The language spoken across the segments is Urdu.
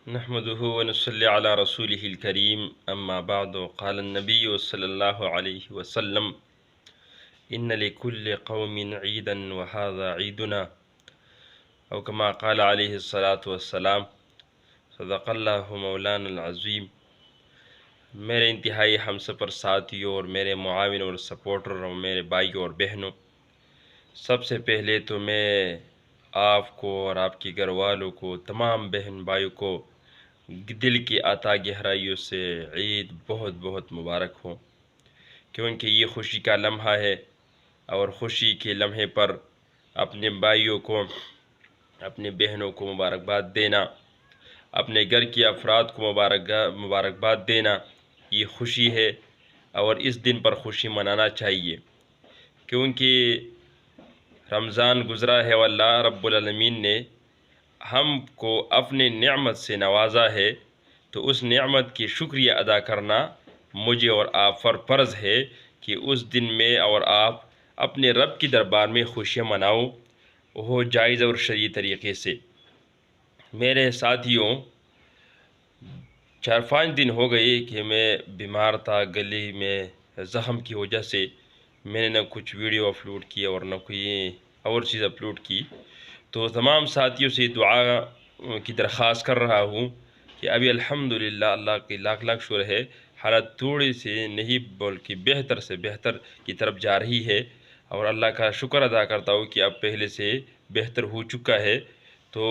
نحمده ونصلي على رسوله الكريم أما بعد قال النبي صلى الله عليه وسلم إن لكل قوم عيدا وهذا عيدنا أو كما قال عليه الصلاة والسلام صدق اللہ مولانا العظیم۔ میرے انتہائی ہم سفر ساتھیوں اور میرے معاون اور سپورٹر اور میرے بھائیوں اور بہنوں، سب سے پہلے تو میں آپ کو اور آپ کے گھر والوں کو، تمام بہن بھائیوں کو دل کی عطا گہرائیوں سے عید بہت بہت مبارک ہو، کیونکہ یہ خوشی کا لمحہ ہے، اور خوشی کے لمحے پر اپنے بھائیوں کو، اپنے بہنوں کو مبارکباد دینا، اپنے گھر کے افراد کو مبارکباد دینا، یہ خوشی ہے، اور اس دن پر خوشی منانا چاہیے، کیونکہ رمضان گزرا ہے اور اللہ رب العالمین نے ہم کو اپنے نعمت سے نوازا ہے، تو اس نعمت کی شکریہ ادا کرنا مجھے اور آپ پر فرض ہے کہ اس دن میں اور آپ اپنے رب کی دربار میں خوشیاں مناؤ، وہ جائز اور شرعی طریقے سے۔ میرے ساتھیوں، 4-5 دن ہو گئے کہ میں بیمار تھا، گلے میں زخم کی وجہ سے میں نے نہ کچھ ویڈیو اپلوڈ کی اور نہ کوئی اور چیز اپلوڈ کی، تو تمام ساتھیوں سے دعا کی درخواست کر رہا ہوں کہ ابھی الحمدللہ اللہ کی لاکھ لاکھ شکر ہے، حالت تھوڑی سے نہیں بلکہ بہتر سے بہتر کی طرف جا رہی ہے، اور اللہ کا شکر ادا کرتا ہوں کہ اب پہلے سے بہتر ہو چکا ہے۔ تو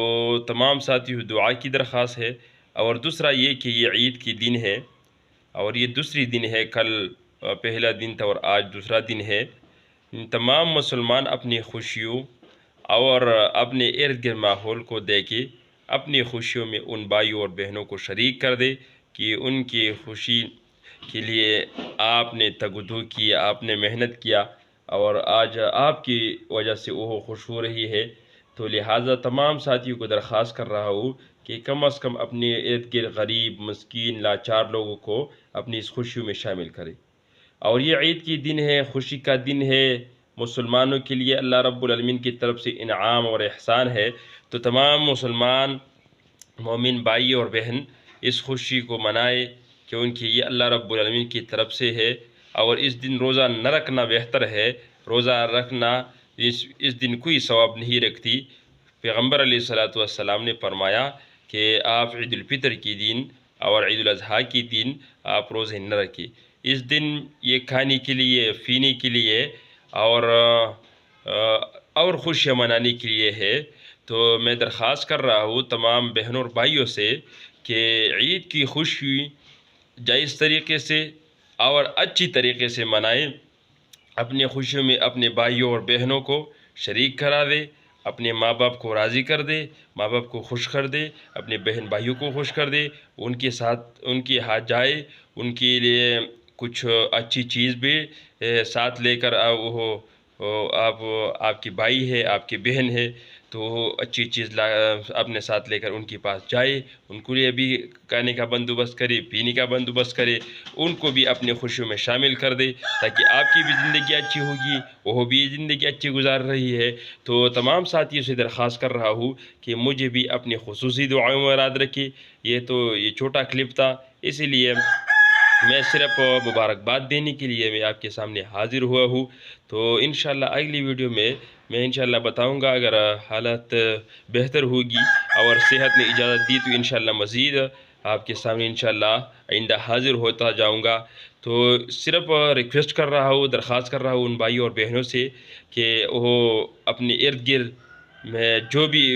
تمام ساتھیوں دعا کی درخواست ہے، اور دوسرا یہ کہ یہ عید کی دن ہے، اور یہ دوسری دن ہے، کل پہلا دن تھا اور آج دوسرا دن ہے۔ تمام مسلمان اپنی خوشیوں اور اپنے ارد گرد ماحول کو دیکھے اپنی خوشیوں میں ان بھائیوں اور بہنوں کو شریک کر دے کہ ان کی خوشی کے لیے آپ نے تگ و دو کی، آپ نے محنت کیا، اور آج آپ کی وجہ سے وہ خوش ہو رہی ہے۔ تو لہٰذا تمام ساتھیوں کو درخواست کر رہا ہوں کہ کم از کم اپنے ارد گرد غریب، مسکین، لاچار لوگوں کو اپنی اس خوشیوں میں شامل کرے۔ اور یہ عید کی دن ہے، خوشی کا دن ہے مسلمانوں کے لیے، اللہ رب العالمین کی طرف سے انعام اور احسان ہے، تو تمام مسلمان مومن بھائی اور بہن اس خوشی کو منائے، کیونکہ یہ اللہ رب العالمین کی طرف سے ہے، اور اس دن روزہ نہ رکھنا بہتر ہے۔ روزہ رکھنا اس دن کوئی ثواب نہیں رکھتی۔ پیغمبر علیہ السلام نے فرمایا کہ آپ عید الفطر کی دن اور عید الاضحیٰ کی دن آپ روزے نہ رکھیں۔ اس دن یہ کھانے کے لیے، پینے کے لیے اور خوشیاں منانے کے لیے ہے۔ تو میں درخواست کر رہا ہوں تمام بہنوں اور بھائیوں سے کہ عید کی خوشی جائز طریقے سے اور اچھی طریقے سے منائیں، اپنے خوشیوں میں اپنے بھائیوں اور بہنوں کو شریک کرا دے، اپنے ماں باپ کو راضی کر دے، ماں باپ کو خوش کر دے، اپنے بہن بھائیوں کو خوش کر دے، ان کے ساتھ ان کے ہاتھ جائے، ان کے لیے کچھ اچھی چیز بھی ساتھ لے کر وہ آپ کے بھائی ہے، آپ کی بہن ہے، تو وہ اچھی چیز اپنے ساتھ لے کر ان کے پاس جائے، ان کو لیے بھی کھانے کا بندوبست کرے، پینے کا بندوبست کرے، ان کو بھی اپنے خوشیوں میں شامل کر دے، تاکہ آپ کی بھی زندگی اچھی ہوگی، وہ بھی زندگی اچھی گزار رہی ہے۔ تو تمام ساتھیوں سے درخواست کر رہا ہوں کہ مجھے بھی اپنی خصوصی دعاؤں میں یاد رکھے۔ یہ چھوٹا کلپ تھا، اسی لیے میں صرف مبارکباد دینے کے لیے میں آپ کے سامنے حاضر ہوا ہوں۔ تو انشاءاللہ اگلی ویڈیو میں انشاءاللہ بتاؤں گا، اگر حالت بہتر ہوگی اور صحت نے اجازت دی تو انشاءاللہ مزید آپ کے سامنے انشاءاللہ آئندہ حاضر ہوتا جاؤں گا۔ تو صرف ریکویسٹ کر رہا ہوں، درخواست کر رہا ہوں ان بھائیوں اور بہنوں سے کہ وہ اپنے ارد گرد میں جو بھی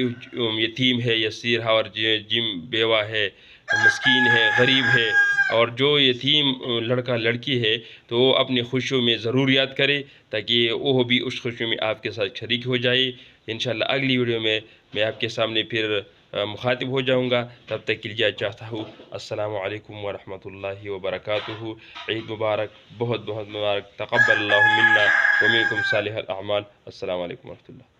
یتیم ہے، یسیر ہے، اور جن بیوہ ہے، مسکین ہے، غریب ہے، اور جو یتیم لڑکا لڑکی ہے، تو وہ اپنی خوشیوں میں ضرور یاد کرے، تاکہ وہ بھی اس خوشیوں میں آپ کے ساتھ شریک ہو جائے۔ انشاءاللہ اگلی ویڈیو میں آپ کے سامنے پھر مخاطب ہو جاؤں گا، تب تک کے لیے چاہتا ہوں السلام علیکم ورحمۃ اللہ وبرکاتہ۔ عید مبارک، بہت بہت مبارک، تقبل اللہ منا ومنکم صالح الاعمال۔ السلام علیکم ورحمۃ اللہ۔